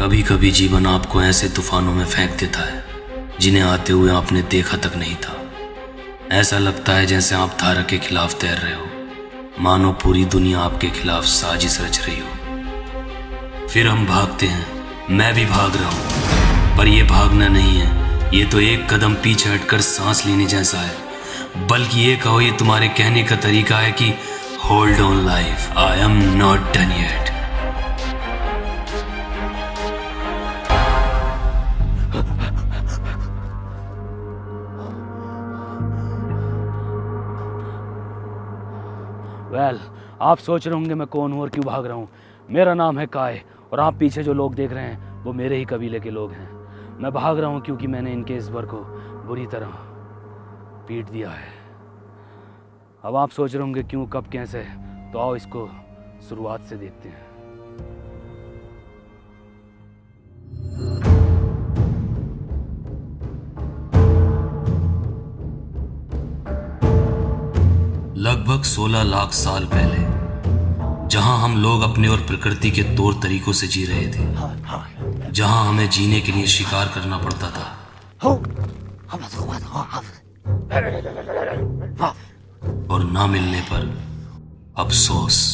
कभी कभी जीवन आपको ऐसे तूफानों में फेंक देता है जिन्हें आते हुए आपने देखा तक नहीं था। ऐसा लगता है जैसे आप धारा के खिलाफ तैर रहे हो, मानो पूरी दुनिया आपके खिलाफ साजिश रच रही हो। फिर हम भागते हैं, मैं भी भाग रहा हूं, पर यह भागना नहीं है, ये तो एक कदम पीछे हटकर सांस लेने जैसा है। बल्कि ये कहो, ये तुम्हारे कहने का तरीका है कि hold on life, I am not done yet. आप सोच रहे होंगे मैं कौन हूँ और क्यों भाग रहा हूँ। मेरा नाम है काय और आप पीछे जो लोग देख रहे हैं वो मेरे ही कबीले के लोग हैं। मैं भाग रहा हूँ क्योंकि मैंने इनके इस वर को बुरी तरह पीट दिया है। अब आप सोच रहे होंगे क्यों, कब, कैसे, तो आओ इसको शुरुआत से देखते हैं। लगभग 16 लाख साल पहले, जहां हम लोग अपने और प्रकृति के तौर तरीकों से जी रहे थे, जहां हमें जीने के लिए शिकार करना पड़ता था और ना मिलने पर अफसोस।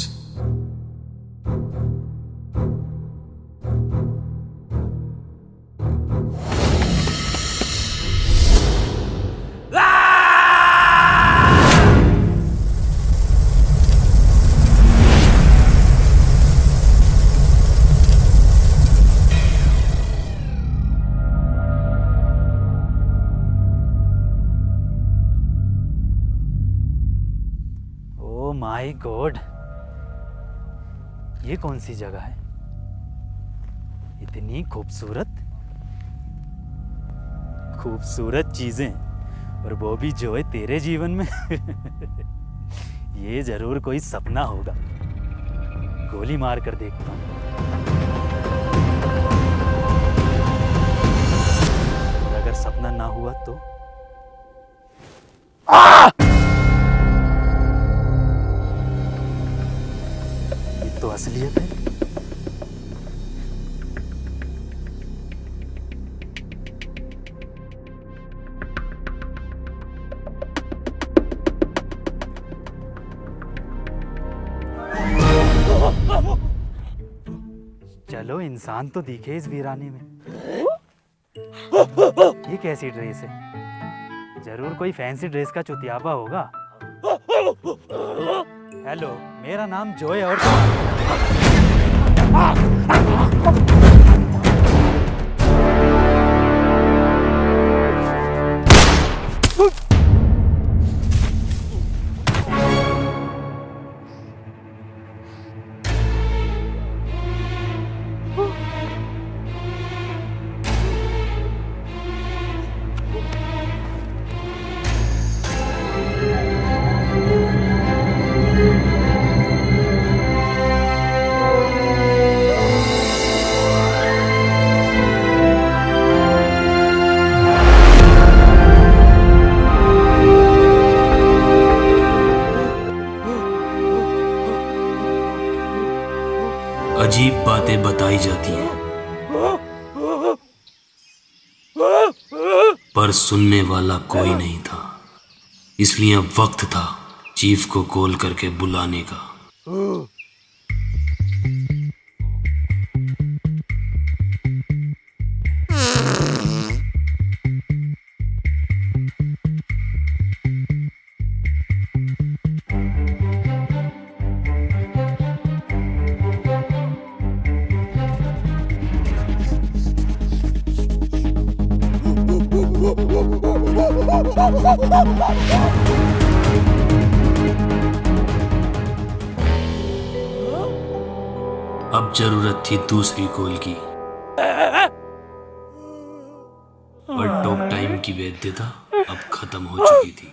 माय गॉड, ये कौन सी जगह है? इतनी खूबसूरत खूबसूरत चीजें, और वो भी जो है तेरे जीवन में। ये जरूर कोई सपना होगा। गोली मार कर देखता हूं। और अगर सपना ना हुआ तो तो असलियत है। चलो, इंसान तो दिखे इस वीराने में। ये कैसी ड्रेस है? जरूर कोई फैंसी ड्रेस का चुतियापा होगा। हेलो, मेरा नाम जोय और अजीब बातें बताई जाती हैं, पर सुनने वाला कोई नहीं था। इसलिए अब वक्त था चीफ को कॉल करके बुलाने का। अब जरूरत थी दूसरी कॉल की, पर टॉक टाइम की वैधता अब खत्म हो चुकी थी।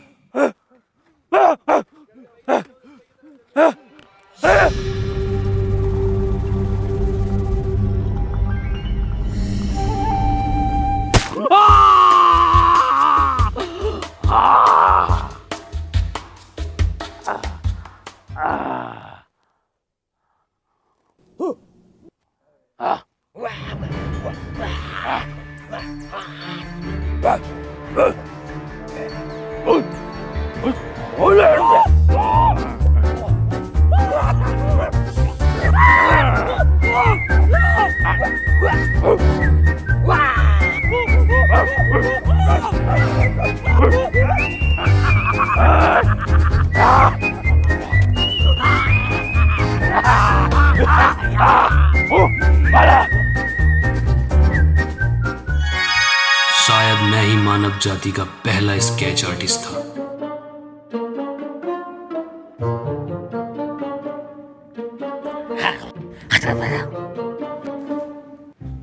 शायद मैं ही मानव जाति का पहला स्केच आर्टिस्ट था।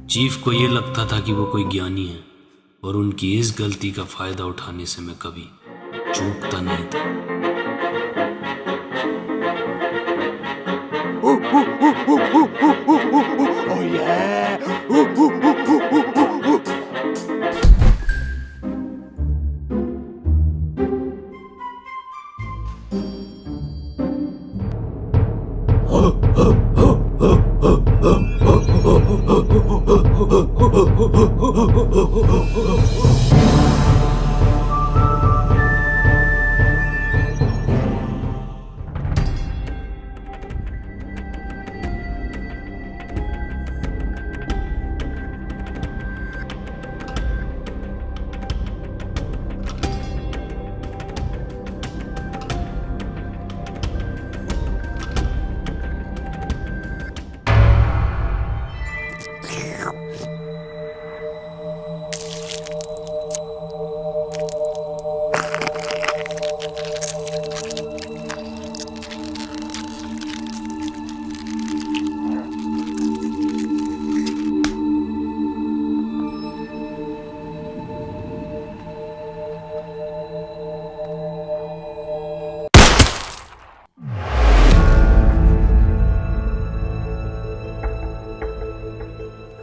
चीफ को यह लगता था कि वो कोई ज्ञानी है और उनकी इस गलती का फायदा उठाने से मैं कभी चूकता नहीं था। Oh yeah!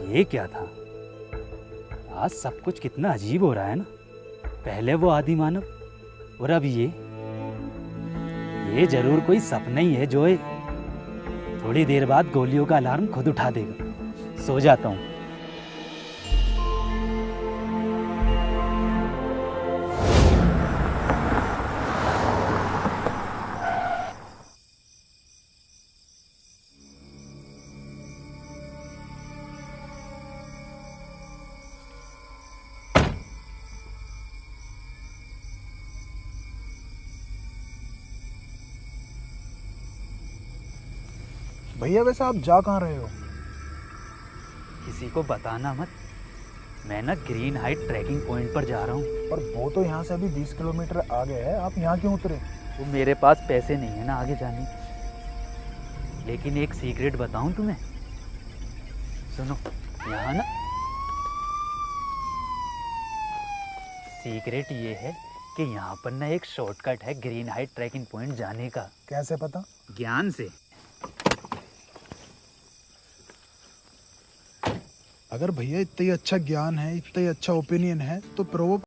ये क्या था? आज सब कुछ कितना अजीब हो रहा है ना। पहले वो आदि मानव और अब ये जरूर कोई सपना ही है जोए। थोड़ी देर बाद गोलियों का अलार्म खुद उठा देगा। सो जाता हूँ। भैया वैसे आप जा कहाँ रहे हो? किसी को बताना मत। मैं ना ग्रीन हाइट ट्रैकिंग पॉइंट पर जा रहा हूँ। और वो तो यहाँ से अभी 20 किलोमीटर आगे है, आप यहाँ क्यों उतरे? वो मेरे पास पैसे नहीं है ना आगे जाने के। लेकिन एक सीक्रेट बताऊं तुम्हें, सुनो। यहाँ ना सीक्रेट ये है कि यहाँ पर ना एक शॉर्टकट है ग्रीन हाइट ट्रैकिंग पॉइंट जाने का। कैसे पता? ज्ञान से। अगर भैया इतना ही अच्छा ज्ञान है, इतना ही अच्छा ओपिनियन है, तो प्रो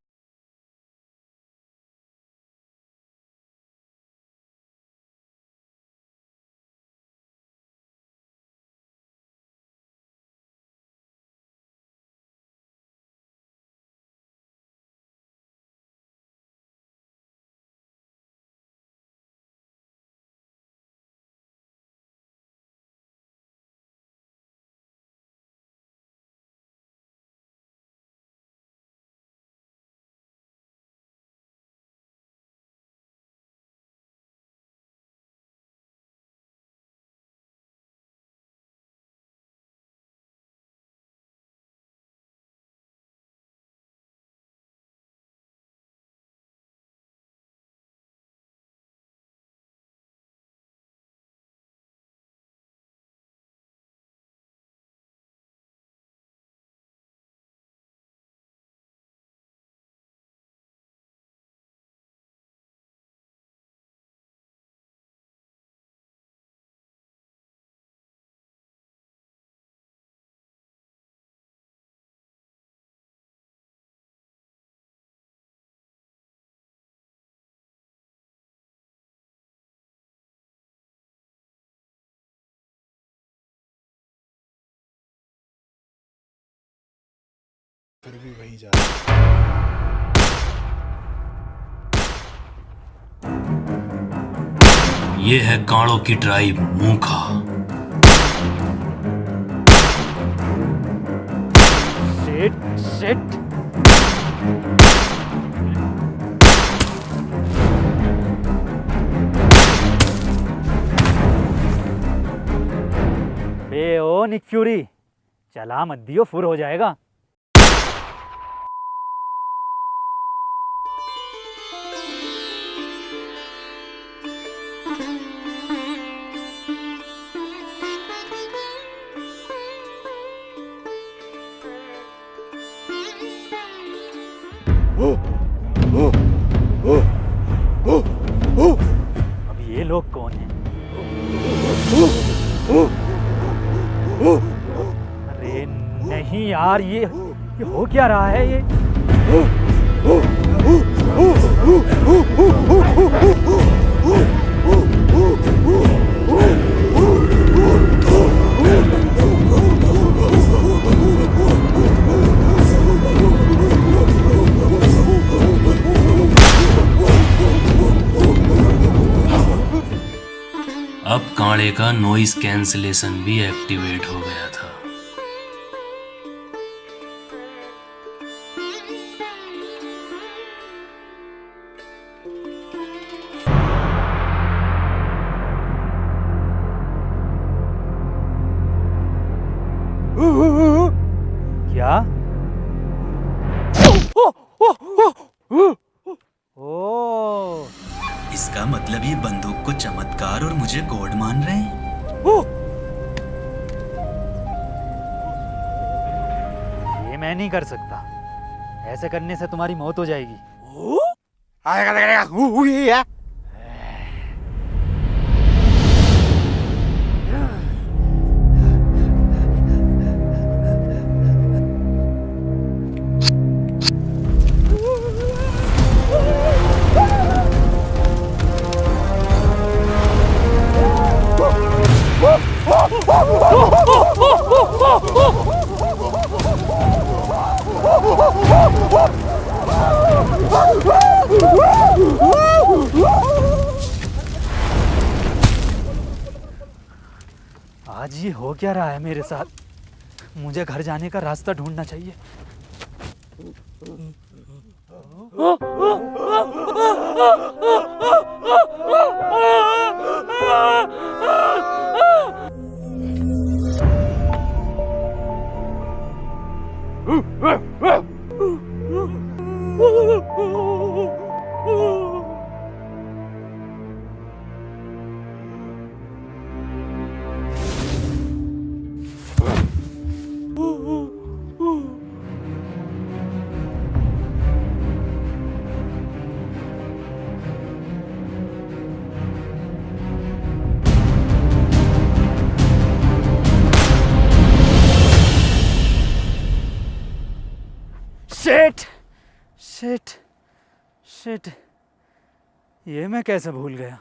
फिर भी वही जा रहा है। ये है कांड़ों की ट्राइब मूखा। Shit shit. बे ओ निक फ्यूरी, चला मत दियो, फुर हो जाएगा। अब ये लोग कौन हैं? अरे नहीं यार, ये हो क्या रहा है ये? अब कांड़े का नॉइस कैंसलेशन भी एक्टिवेट हो गया था। क्या? ओ, इसका मतलब ये बंदूक को चमत्कार और मुझे गॉड मान रहे हैं। ये मैं नहीं कर सकता। ऐसे करने से तुम्हारी मौत हो जाएगी। आज ये हो क्या रहा है मेरे साथ? मुझे घर जाने का रास्ता ढूंढना चाहिए। शिट शिट शिट, ये मैं कैसे भूल गया?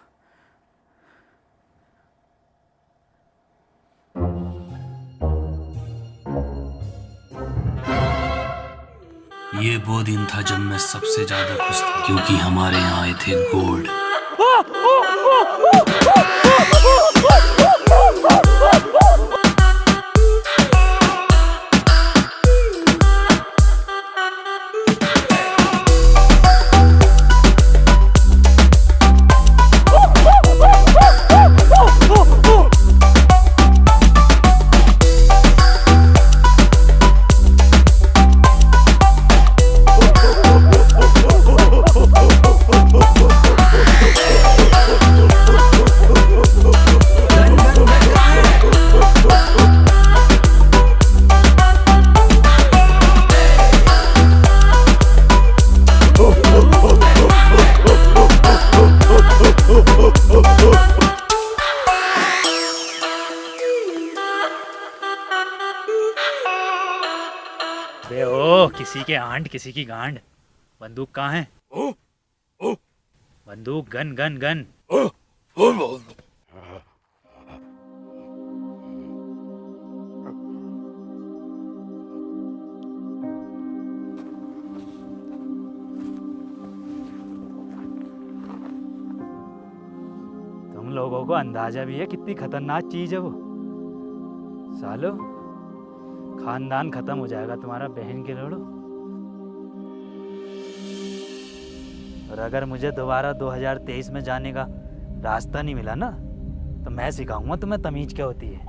ये वो दिन था जब मैं सबसे ज्यादा खुश था, क्योंकि हमारे यहाँ आए थे गोल्ड। बे ओ, किसी के आंट किसी की गांड। बंदूक कहाँ है? बंदूक, गन गन गन। लोगों को अंदाजा भी है कितनी खतरनाक चीज है वो। सालो, खानदान खत्म हो जाएगा तुम्हारा, बहन के लोड़ो। और अगर मुझे दोबारा 2023 में जाने का रास्ता नहीं मिला ना, तो मैं सिखाऊंगा तुम्हें तमीज क्या होती है,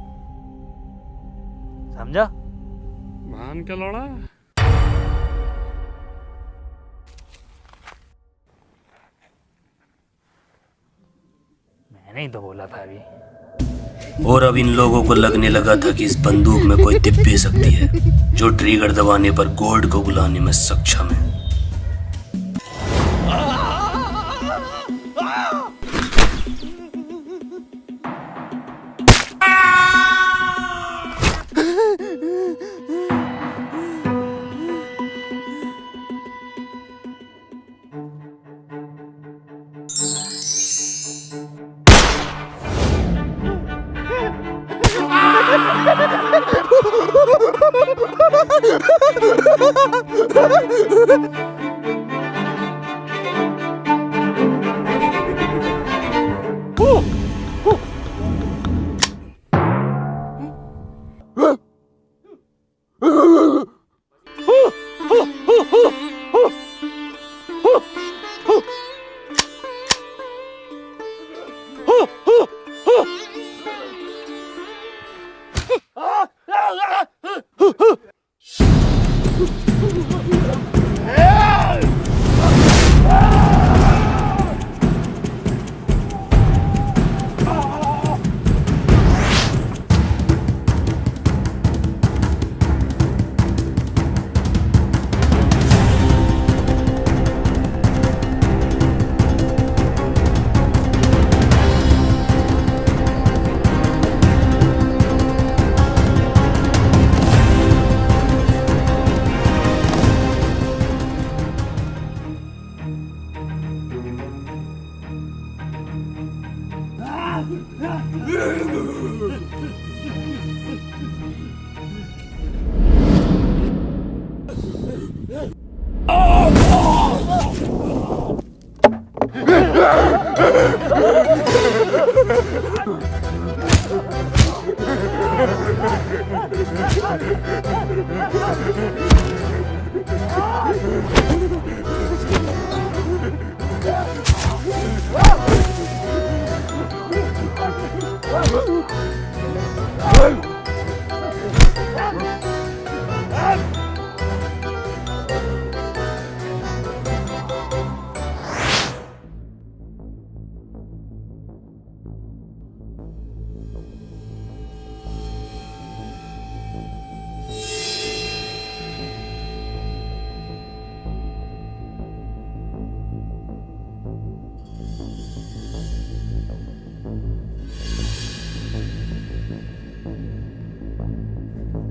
समझा? मान के लौड़ा। मैंने ही तो बोला था अभी। और अब इन लोगों को लगने लगा था कि इस बंदूक में कोई दिव्य शक्ति है जो ट्रिगर दबाने पर गॉड को बुलाने में सक्षम है।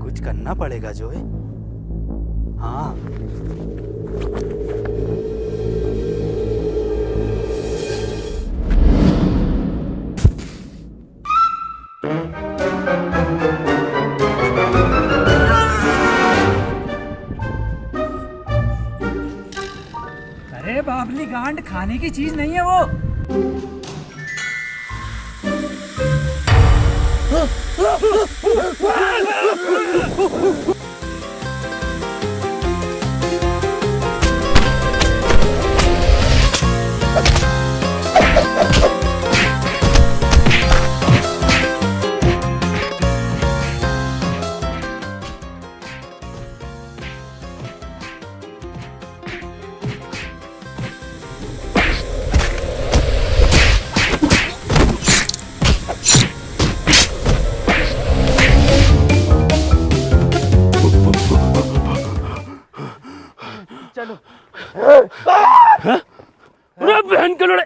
कुछ करना पड़ेगा जो है। हाँ, अरे बाबली गांड खाने की चीज नहीं है वो। अरे बहन के लड़े।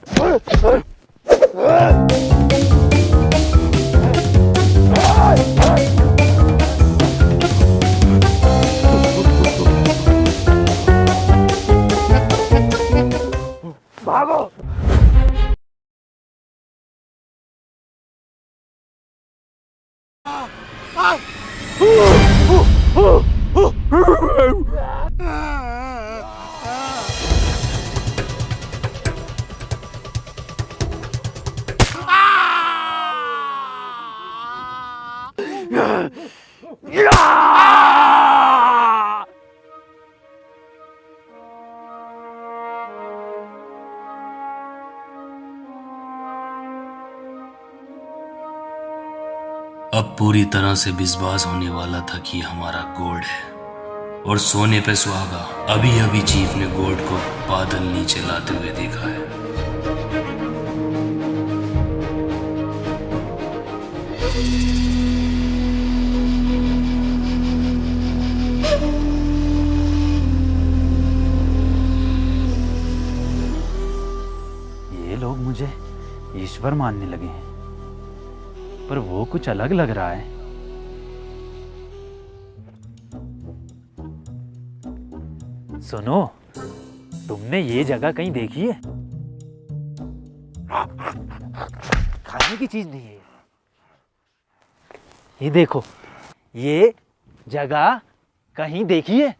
भागो। अब पूरी तरह से विश्वास होने वाला था कि हमारा गोड है और सोने पे सुहागा। अभी अभी चीफ ने गोड को बादल नीचे लाते हुए देखा है। ये लोग मुझे ईश्वर मानने लगे हैं, पर वो कुछ अलग लग रहा है। सुनो, तुमने ये जगह कहीं देखी है? खाने की चीज नहीं है। ये देखो, ये जगह कहीं देखी है?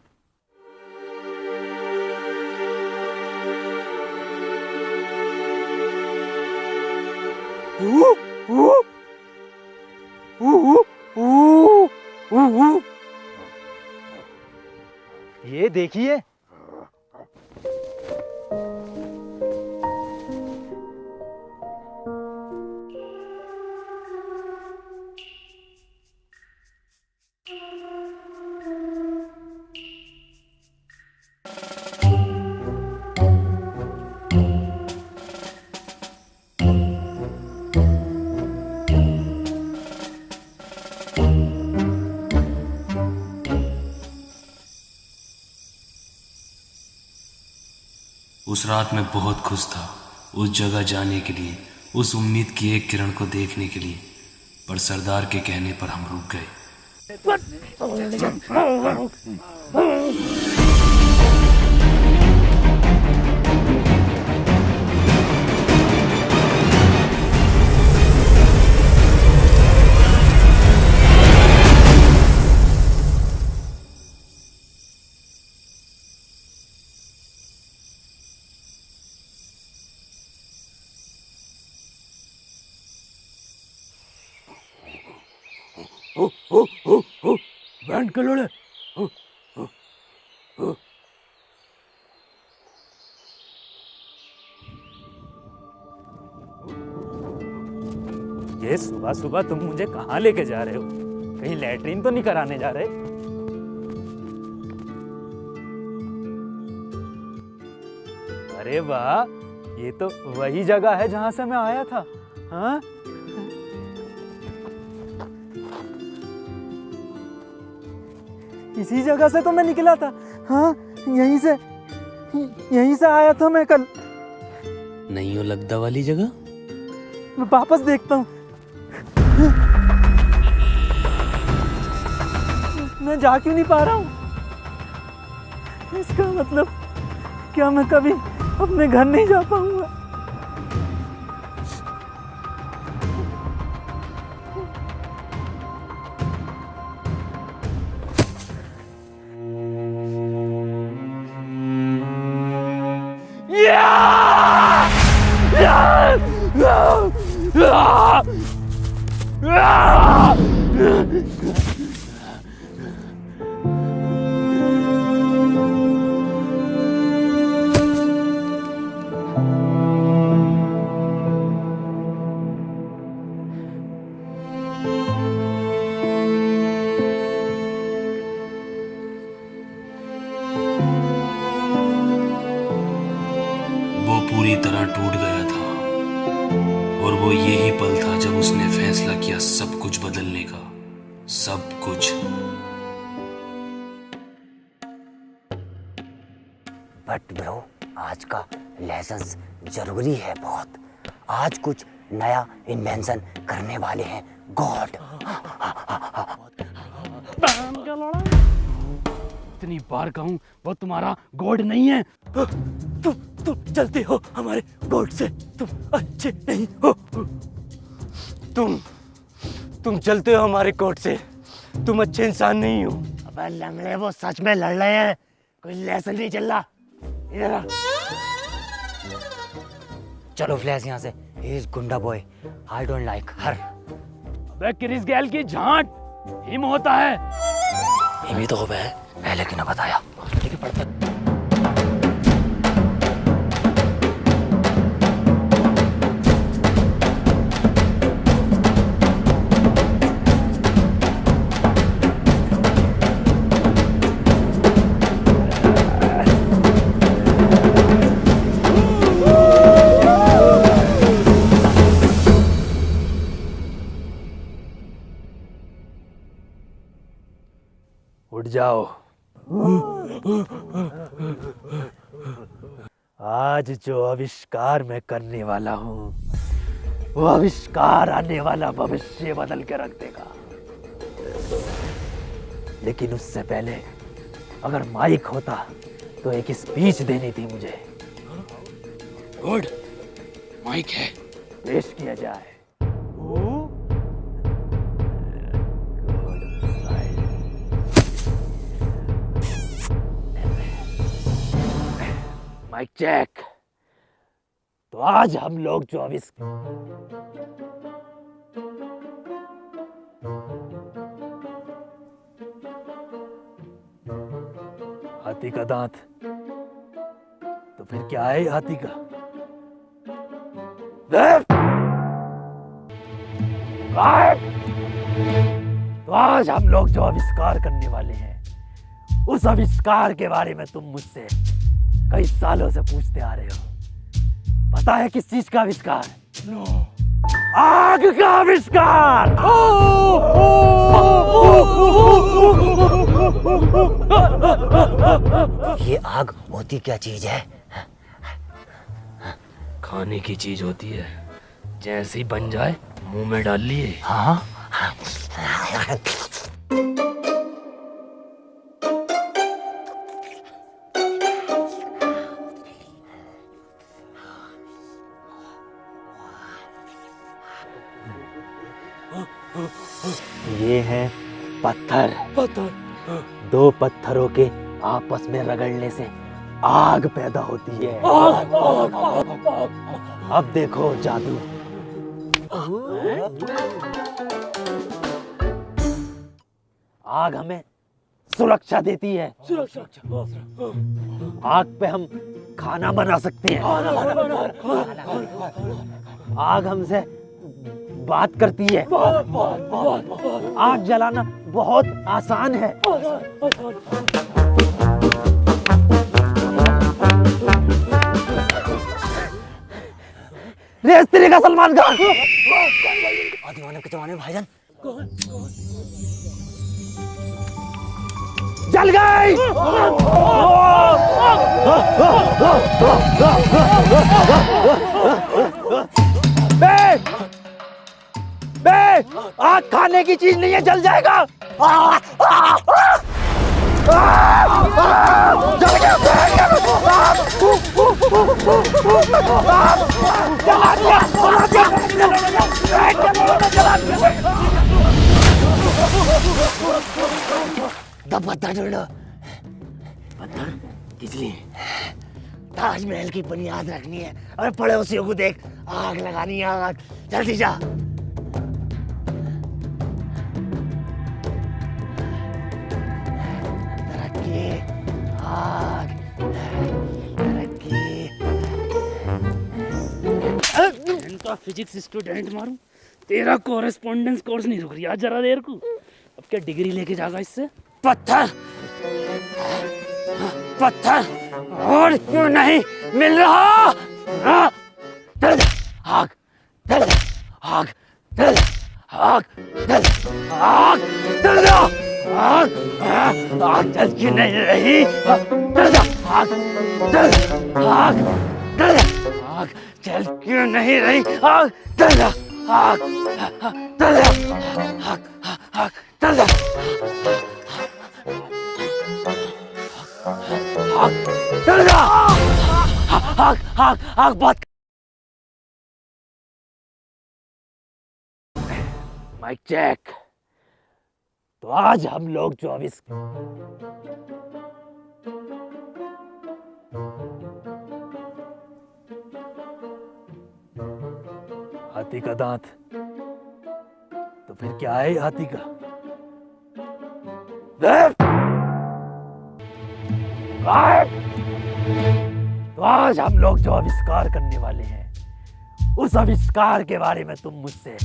ये देखिए, उस रात मैं बहुत खुश था, उस जगह जाने के लिए, उस उम्मीद की एक किरण को देखने के लिए, पर सरदार के कहने पर हम रुक गए। बैंड के लोड़े। ये सुबह सुबह तुम मुझे कहाँ लेके जा रहे हो? कहीं लैट्रीन तो नहीं कराने जा रहे? अरे वाह, ये तो वही जगह है जहां से मैं आया था। हाँ, इसी जगह से तो मैं निकला था। हाँ, यहीं से आया था मैं कल। नहीं हो लगदा वाली जगह? मैं वापस देखता हूँ। मैं जा क्यों नहीं पा रहा हूँ? इसका मतलब क्या मैं कभी अपने घर नहीं जा पाऊंगा? वो पूरी तरह टूट गया था और वो यही पल था जब उसने फैसला किया सब कुछ बदलने का। सब कुछ। बट ब्रो, आज का लेसन्स जरूरी है बहुत। आज कुछ नया इन्वेंशन करने वाले हैं गॉड। इतनी बार कहूं, वो तुम्हारा गॉड नहीं है। तुम चलते हो हमारे गॉड से, तुम अच्छे नहीं हो। तुम चलते हो हमारे कोर्ट से, तुम अच्छे इंसान नहीं हो। अबे लंगड़े, वो सच में लड़ रहे हैं, कोई लेसन नहीं चल रहा। इधर आ। चलो फ्लैश यहाँ से। ही इज गुंडा बॉय, आई डोंट लाइक हर। अबे क्रिस गैल की झांट, हिम होता है। हिमी तो है, पहले क्यों ना बताया? लेकिन पढ़ता उठ जाओ। आज जो आविष्कार मैं करने वाला हूँ, वो आविष्कार आने वाला भविष्य बदल के रख देगा। लेकिन उससे पहले अगर माइक होता तो एक स्पीच देनी थी मुझे। गुड माइक है। पेश किया जाए। Mic check. तो आज हम लोग जो हाथी का दांत, तो फिर क्या है हाथी का? तो आज हम लोग जो आविष्कार करने वाले हैं, उस आविष्कार के बारे में तुम मुझसे कई सालों से पूछते आ रहे हो। पता है किस चीज का आविष्कार? आग का आविष्कार। ये आग होती क्या चीज है? खाने की चीज होती है, जैसे ही बन जाए मुंह में डाल लिए। हाँ, ये है पत्थर। दो पत्थरों के आपस में रगड़ने से आग पैदा होती है। अब देखो जादू। आग हमें सुरक्षा देती है। आग पे हम खाना बना सकते हैं। आग हमसे बात करती है। आग जलाना बहुत आसान है। रेस तेरे का सलमान खान। दीवाने के जमाने में भाईजान जल गई। बे, आग खाने की चीज नहीं है, जल जाएगा। जल गया, जला दिया, जला दिया। दब पत्थर ढूंढो। पत्थर किस लिए? ताजमहल की बुनियाद रखनी है और पड़ोसियों को देख आग लगानी है। आग जल्दी जा। तरक्की, आग, तरक्की। इनका फिजिक्स स्टूडेंट मारूं, तेरा कोरेस्पोंडेंस कोर्स नहीं रुक रहा जरा देर को। अब क्या डिग्री लेके जाएगा इससे? पत्थर, पत्थर और क्यों नहीं मिल रहा? चल आग, चल आग, चल आग, चल आग, चल आग, आग चल क्यों नहीं रही? चल आग, चल आग, चल आग चल क्यों नहीं रही? आग चल आग, चल आग, आग चल चल जा। आग आग आग बात। Mic check. तो आज हम लोग जो हाथी का दांत, तो फिर क्या है हाथी का? तो आज हम लोग जो आविष्कार करने वाले हैं उस आविष्कार के बारे में तुम मुझसे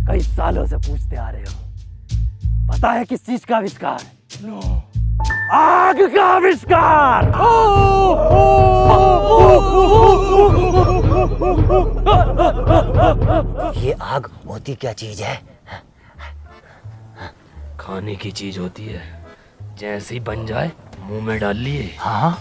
कई सालों से पूछते आ रहे हो। पता है किस चीज का आविष्कार? आग का आविष्कार। ये आग होती क्या चीज है? खाने की चीज होती है, जैसे ही बन जाए मुंह में डाल लिए। हाँ।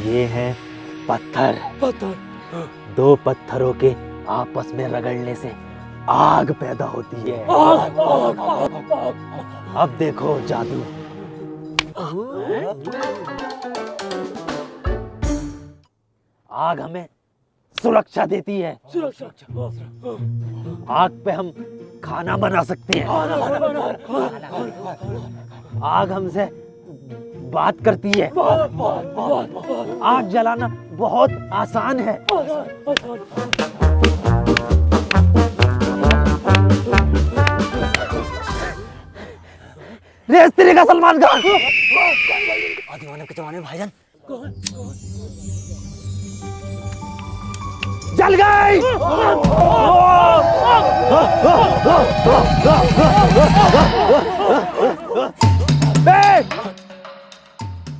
ये है पत्थर। दो पत्थरों के आपस में रगड़ने से आग पैदा होती है। अब देखो जादू। आग हमें सुरक्षा देती है। आग पे हम खाना बना सकते हैं। आग हमसे बात करती है। आग जलाना बहुत आसान है। रेस तेरे का सलमान खान। दीवाने के जमाने में भाईजान जल गई।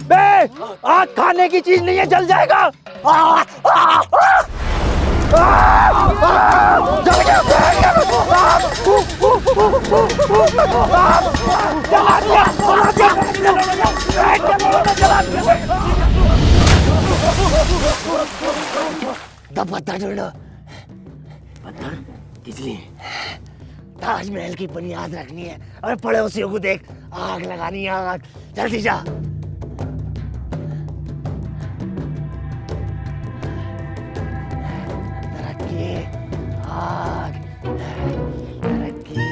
बे, आग खाने की चीज नहीं है, जल जाएगा। जल गया, जला दिया, जला दिया। दब पत्थर ढूंढो। पत्थर किस लिए? ताजमहल की बुनियाद रखनी है और पड़ोसियों को देख आग लगानी है। आग जल्दी जा। तरक्की, आग, तरक्की।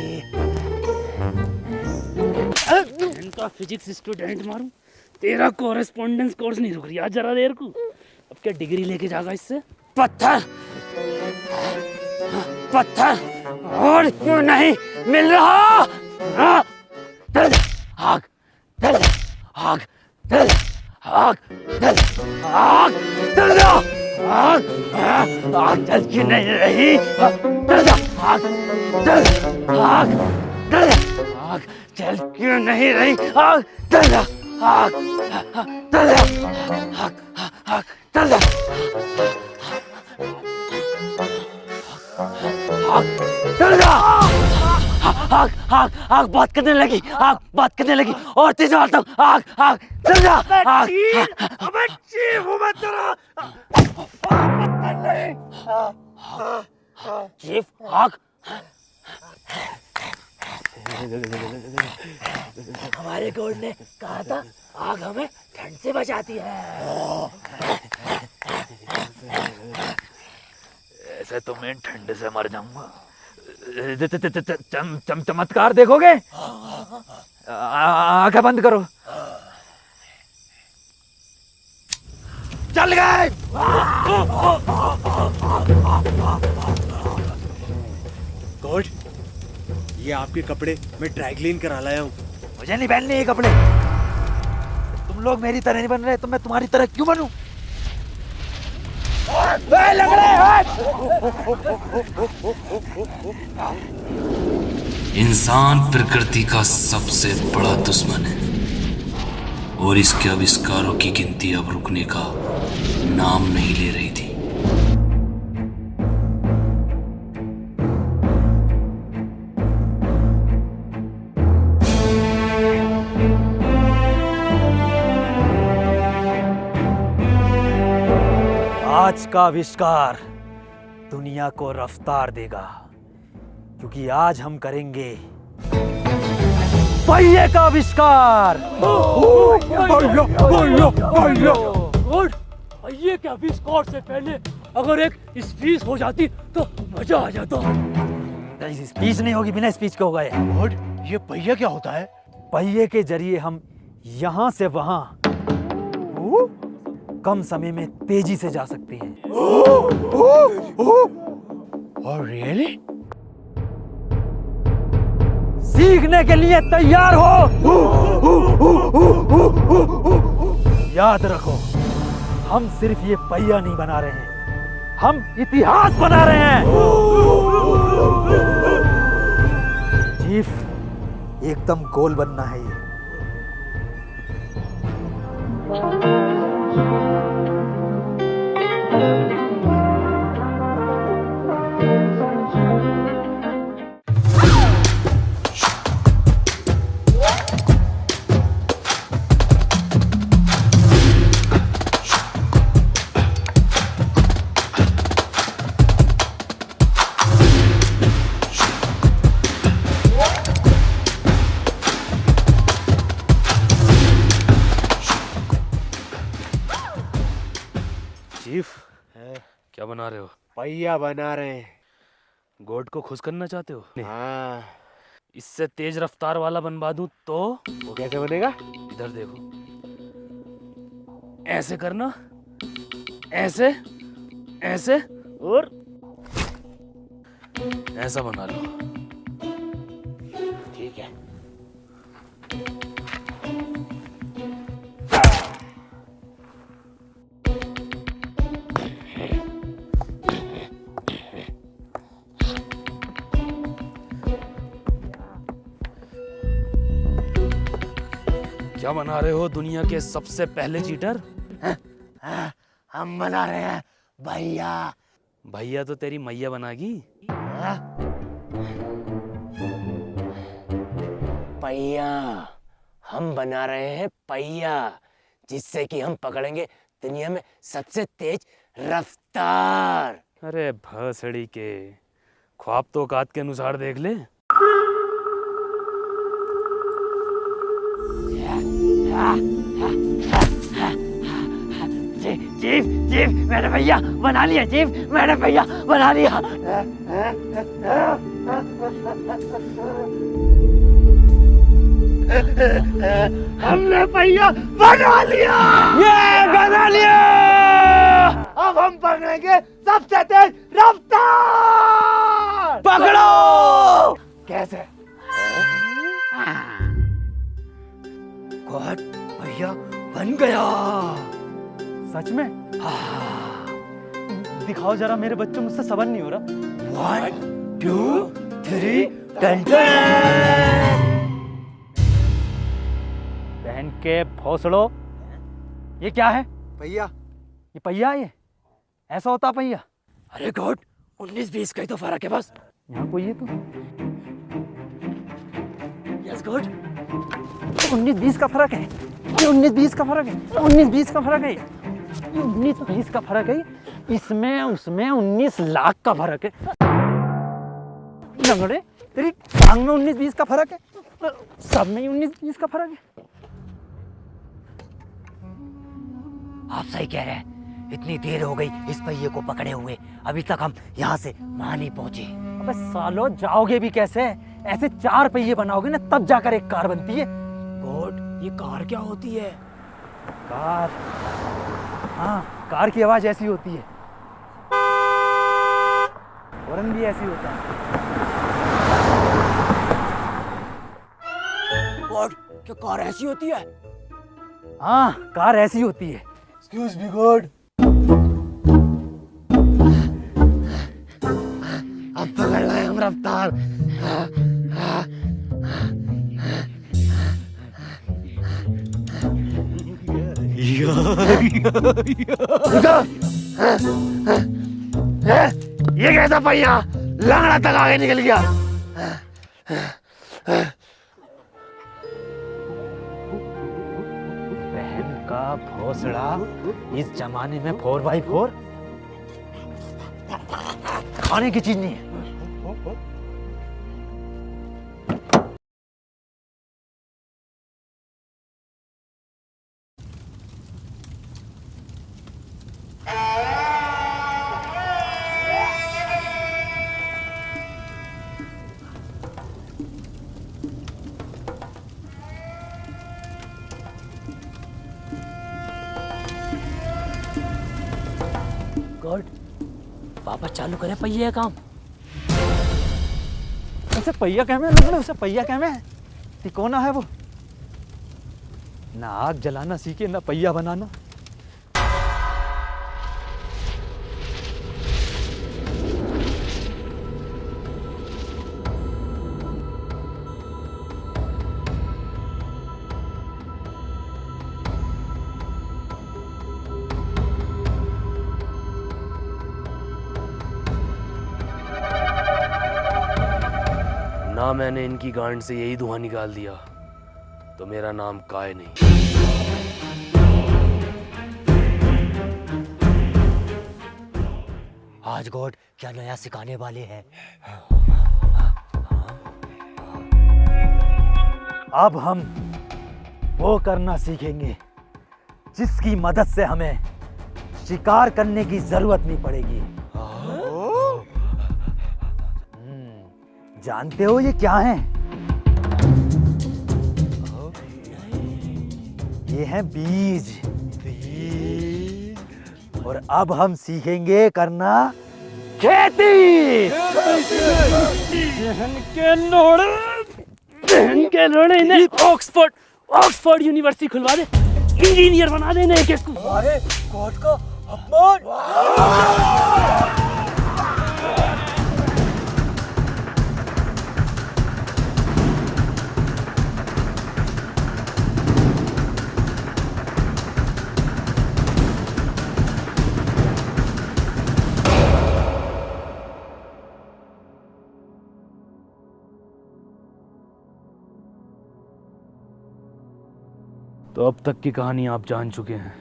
इनका फिजिक्स स्टूडेंट मारूं, तेरा कोरेस्पोंडेंस कोर्स नहीं रुक रहा जरा देर को। अब क्या डिग्री लेके जाएगा इससे? पत्थर, पत्थर और क्यों नहीं मिल रहा? जल आग, जल आग, जल आग, जल आग, जल आग, आग जल क्यों नहीं रही? जल आग, जल आग, जल आग जल क्यों नहीं रही? आग जल आग, जल आग, आग जल चल जा। आग, आग, आग बात करने लगी। आग बात करने लगी और तेज मारता हूँ। आग, आग, चल जा। आग, चीफ, आग। हमारे गॉड ने कहा था आग हमें ठंड से बचाती है। ऐसे तो मैं ठंड से मर जाऊंगा। चमत्कार देखोगे? आंखें बंद करो। चल गए। गॉड, ये आपके कपड़े मैं ड्राई क्लीन करा लाया हूँ। मुझे नहीं पहनने ये कपड़े। तुम लोग मेरी तरह नहीं बन रहे तो मैं तुम्हारी तरह क्यों बनूं? इंसान प्रकृति का सबसे बड़ा दुश्मन है और इसके आविष्कारों की गिनती अब रुकने का नाम नहीं ले रही थी। आज का आविष्कार दुनिया को रफ्तार देगा, क्योंकि आज हम करेंगे पहिए का आविष्कार। पहिए के आविष्कार से पहले अगर एक स्पीच हो जाती तो मजा आ जाता। स्पीच नहीं होगी, बिना स्पीच के होगा ये। गॉड, ये पहिया क्या होता है? पहिए के जरिए हम यहां से वहां कम समय में तेजी से जा सकते हैं। और रियली? सीखने के लिए तैयार हो। याद रखो, हम सिर्फ ये पहिया नहीं बना रहे हैं, हम इतिहास बना रहे हैं। चीफ, एकदम गोल बनना है ये। चीफ, क्या बना रहे हो? पहिया बना रहे हैं। गोड को खुश करना चाहते हो? हाँ। इससे तेज रफ्तार वाला बनवा दूं तो? वो कैसे बनेगा? इधर देखो, ऐसे करना, ऐसे, ऐसे और ऐसा बना लो। ठीक है। क्या बना रहे हो दुनिया के सबसे पहले चीटर? हम बना रहे हैं भैया। भैया तो तेरी मैया बनागी। पहिया, हम बना रहे हैं पहिया, जिससे कि हम पकड़ेंगे दुनिया में सबसे तेज रफ्तार। अरे भसड़ी के, ख्वाब तो औकात के अनुसार देख ले। चीफ, चीफ, मैंने भैया बना लिया। चीफ, मैंने भैया बना लिया। हमने भैया बना लिया। ये बना लिया। अब हम पकड़ेंगे सबसे तेज रफ्तार। पकड़ो। कैसे? गॉड, भैया बन गया। सच में? दिखाओ जरा, मेरे बच्चों, मुझसे सबर नहीं हो रहा। 1 2 3 बहन के भोसड़ो, ये क्या है? पहिया। ये पहिया है? ये ऐसा होता पहिया? अरे गॉड, 19-20 का ही तो फर्क है बस। यहाँ कोई है तो? Yes God. 19-20 का फर्क है। ये 19-20 का फर्क है। 19-20 का फर्क है। 19-20 का फर्क है। इसमें उसमें 19 लाख का फर्क है। लंगड़े, तेरी टांग में 19-20 का फर्क है, सब में 19-20 का फर्क है। आप सही कह रहे हैं। इतनी देर हो गई इस पहिए को पकड़े हुए, अभी तक हम यहाँ से वहां नहीं पहुंचे। अबे सालो, जाओगे भी कैसे? ऐसे 4 पहिए बनाओगे ना, तब जाकर एक कार बनती है। गॉड, ये कार क्या होती है? कार? हाँ, कार की आवाज ऐसी होती है। हॉर्न भी ऐसी होता है। गॉड, क्या कार ऐसी होती है? हाँ, कार ऐसी होती है। Excuse me, God. अब पकड़ना है हम रफ्तार। ये कैसा पहिया लंगड़ा तक आगे निकल गया। बहन का भोसड़ा, इस जमाने में 4x4 खाने की चीज नहीं है। वापस चालू करें पहिए का काम। उसे पहिया क्या में लुगड़े, उसे पहिया क्या में तिकोना है वो। ना आग जलाना सीखे ना पहिया बनाना। ना मैंने इनकी गांड से यही धुआं निकाल दिया तो मेरा नाम काय नहीं। आज गॉड क्या नया सिखाने वाले हैं। अब हम वो करना सीखेंगे जिसकी मदद से हमें शिकार करने की जरूरत नहीं पड़ेगी। जानते हो ये क्या है? ये हैं बीज। और अब हम सीखेंगे करना खेती। बहन के लोड़े ने ऑक्सफोर्ड यूनिवर्सिटी खुलवा दे, इंजीनियर बना देना एक एक को। अरे गॉड का अपमान। तो अब तक की कहानी आप जान चुके हैं,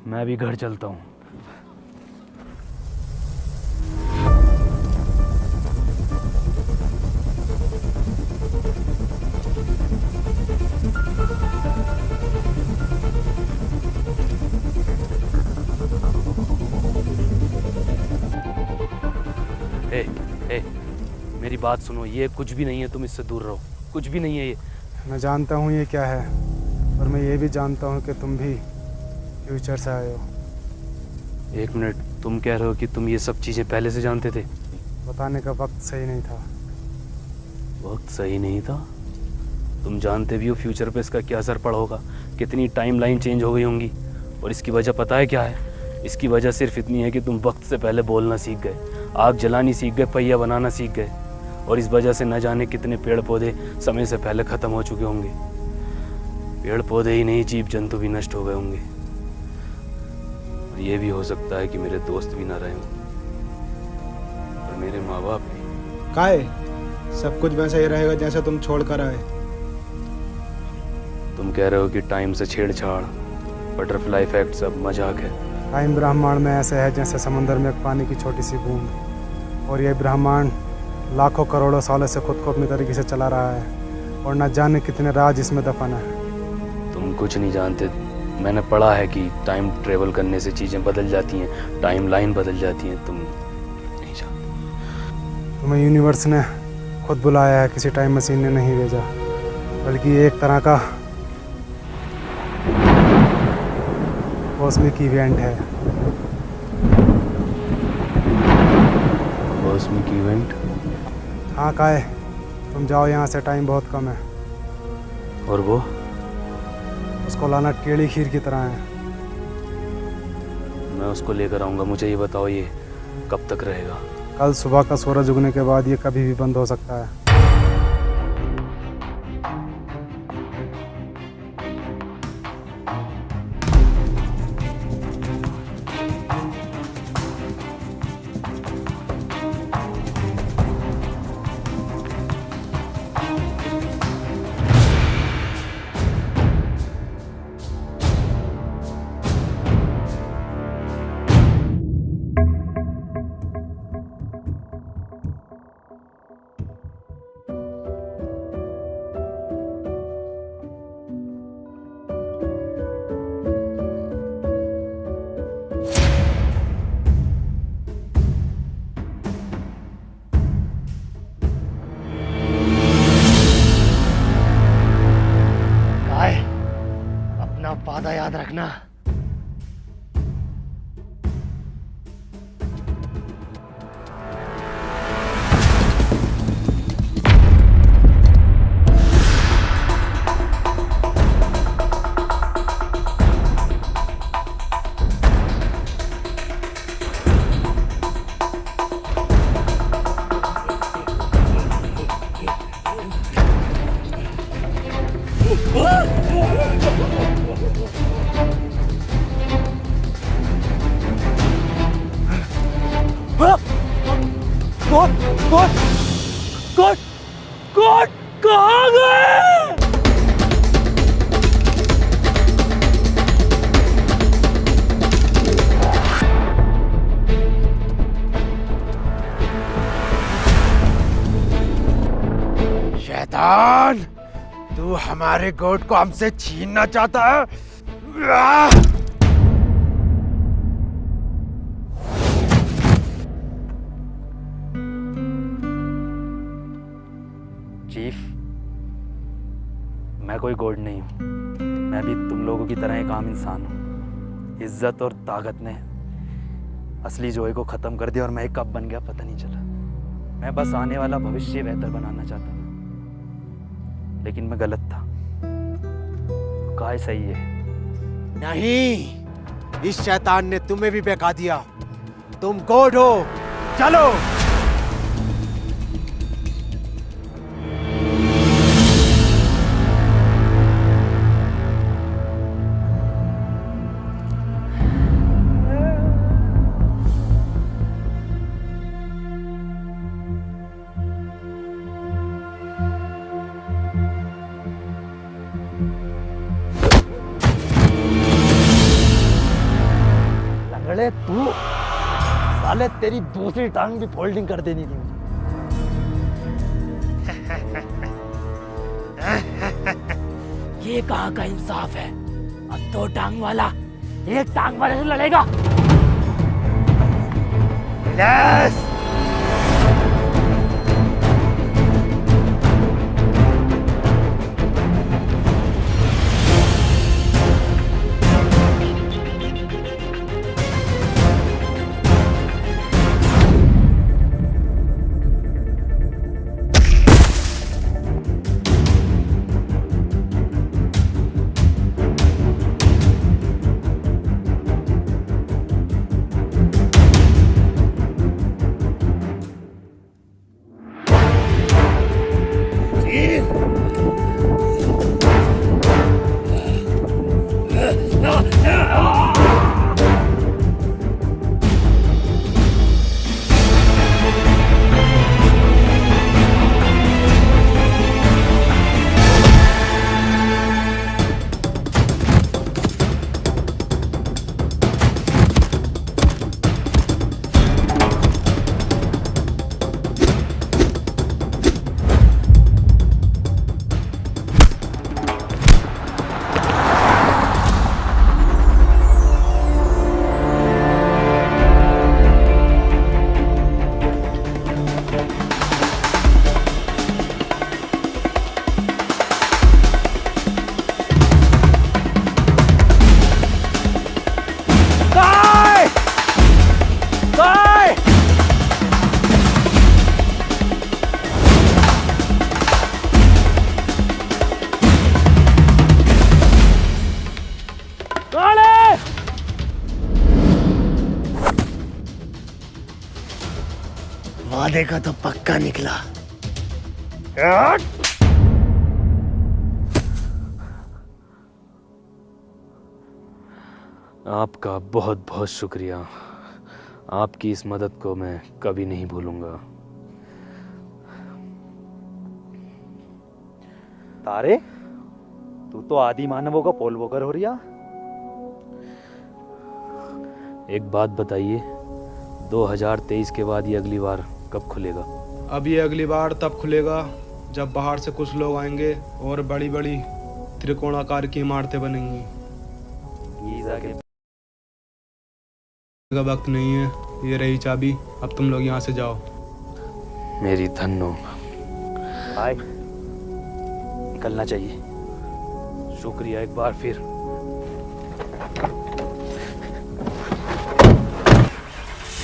मैं भी घर चलता हूँ। ए, मेरी बात सुनो, ये कुछ भी नहीं है, तुम इससे दूर रहो। कुछ भी नहीं है ये। मैं जानता हूँ ये क्या है, और मैं ये भी जानता हूँ कि तुम भी फ्यूचर से आए हो। एक मिनट, तुम कह रहे हो कि तुम ये सब चीज़ें पहले से जानते थे? बताने का वक्त सही नहीं था। वक्त सही नहीं था? तुम जानते भी हो फ्यूचर पे इसका क्या असर पड़ा होगा, कितनी टाइमलाइन चेंज हो गई होंगी। और इसकी वजह पता है क्या है? इसकी वजह सिर्फ इतनी है कि तुम वक्त से पहले बोलना सीख गए, आग जलानी सीख गए, पहिया बनाना सीख गए। और इस वजह से न जाने कितने पेड़ पौधे समय से पहले ख़त्म हो चुके होंगे। पेड़ पौधे ही नहीं, जीव जंतु भी नष्ट हो गए होंगे। और ये भी हो सकता है कि मेरे दोस्त भी ना रहे हों, और मेरे माँ बाप भी। काय सब कुछ वैसा ही रहेगा जैसा तुम छोड़ कर आए। तुम कह रहे हो कि टाइम से छेड़छाड़, बटरफ्लाई इफेक्ट सब मजाक है। टाइम ब्रह्मांड में ऐसे है जैसे समंदर में एक पानी की छोटी सी बूंद, और ये ब्रह्मांड लाखों करोड़ों सालों से खुद को अपनी तरीके से चला रहा है, और न जाने कितने राज इसमें दफन है। तुम कुछ नहीं जानते। मैंने पढ़ा है कि टाइम ट्रेवल करने से चीज़ें बदल जाती हैं, टाइम लाइन बदल जाती हैं। तुम नहीं जानते। तुम्हें यूनिवर्स ने खुद बुलाया है, किसी टाइम मशीन ने नहीं भेजा, बल्कि एक तरह का कॉस्मिक इवेंट है। Cosmic event? हाँ काय, तुम जाओ यहाँ से, टाइम बहुत कम है। और वो? उसको लाना टेढ़ी खीर की तरह है। मैं उसको लेकर आऊँगा। मुझे ये बताओ, ये कब तक रहेगा? कल सुबह का सूरज उगने के बाद ये कभी भी बंद हो सकता है। वादा याद रखना। गॉड कहाँ गए? शैतान, तू हमारे गोट को हमसे छीनना चाहता है? चीफ, मैं कोई गॉड नहीं हूँ। मैं भी तुम लोगों की तरह एक आम इंसान हूँ। इज्जत और ताकत ने असली जोए को ख़त्म कर दिया और मैं कब बन गया पता नहीं चला। मैं बस आने वाला भविष्य बेहतर बनाना चाहता था, लेकिन मैं गलत था। काय सही है। नहीं, इस शैतान ने तुम्हें भी बहका दिया। तुम गोड हो। चलो। लंगड़े तू, साले तेरी दूसरी टांग भी फोल्डिंग कर देनी थी मुझे। ये कहाँ का इंसाफ है? अब दो टांग वाला एक टांग वाले से लड़ेगा। यस! वादे का तो पक्का निकला। आपका बहुत बहुत शुक्रिया। आपकी इस मदद को मैं कभी नहीं भूलूंगा। तारे, तू तो आदि मानवों का पोल वोकर हो रिया। एक बात बताइए, 2023 के बाद ये अगली बार कब खुलेगा? अब ये अगली बार तब खुलेगा जब बाहर से कुछ लोग आएंगे और बड़ी बड़ी त्रिकोणाकार की इमारतें बनेंगी। गीज़ा के का वक्त नहीं है। ये रही चाबी, अब तुम लोग यहाँ से जाओ। मेरी धन्नो। बाय। निकलना चाहिए। शुक्रिया एक बार फिर।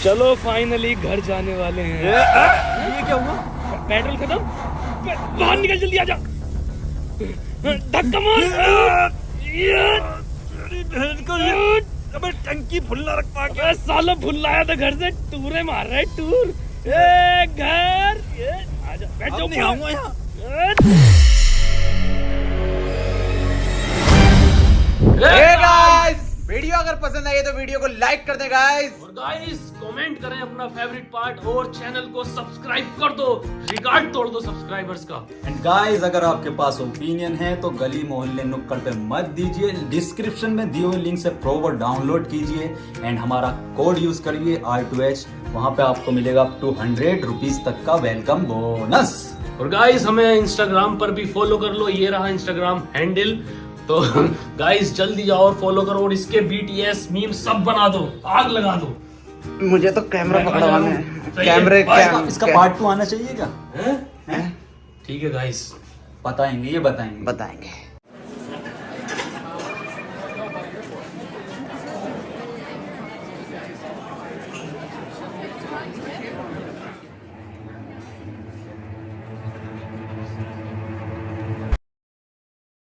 चलो फाइनली घर जाने वाले हैं। ये क्या हुआ? पेट्रोल खत्म। बाहर निकल, जल्दी आजा। धक्का मार। अबे टंकी फुल्ला रख पा के। साला भूल आया था घर से। टूरे मार रहा है टूर। ए घर, आजा बैठ जाओ। नहीं आऊंगा यहाँ। Hey guys, वीडियो अगर पसंद आई तो वीडियो को लाइक कर दे गाइस। और गाइस कमेंट करें अपना फेवरेट पार्ट और चैनल को सब्सक्राइब कर दो, रिकॉर्ड तोड़ दो सब्सक्राइबर्स का। एंड गाइस अगर आपके पास ओपिनियन है तो गली मोहल्ले नुक्कड़ पे मत दीजिए, डिस्क्रिप्शन में दिए हुए लिंक से प्रोवर डाउनलोड कीजिए एंड हमारा कोड यूज करिए R2H, वहां पे आपको मिलेगा अप टू 100 रुपीज तक का वेलकम बोनस। और गाइस हमें इंस्टाग्राम पर भी फॉलो कर लो, ये रहा इंस्टाग्राम हैंडल। तो गाइस जल्दी जाओ और फॉलो करो और इसके BTS मीम सब बना दो, आग लगा दो। मुझे तो कैमरा पकड़वाना है, सही है। कैमरे इसका पार्ट 2 आना चाहिए क्या? ठीक है गाइस, बताएंगे, ये बताएंगे। बताएंगे।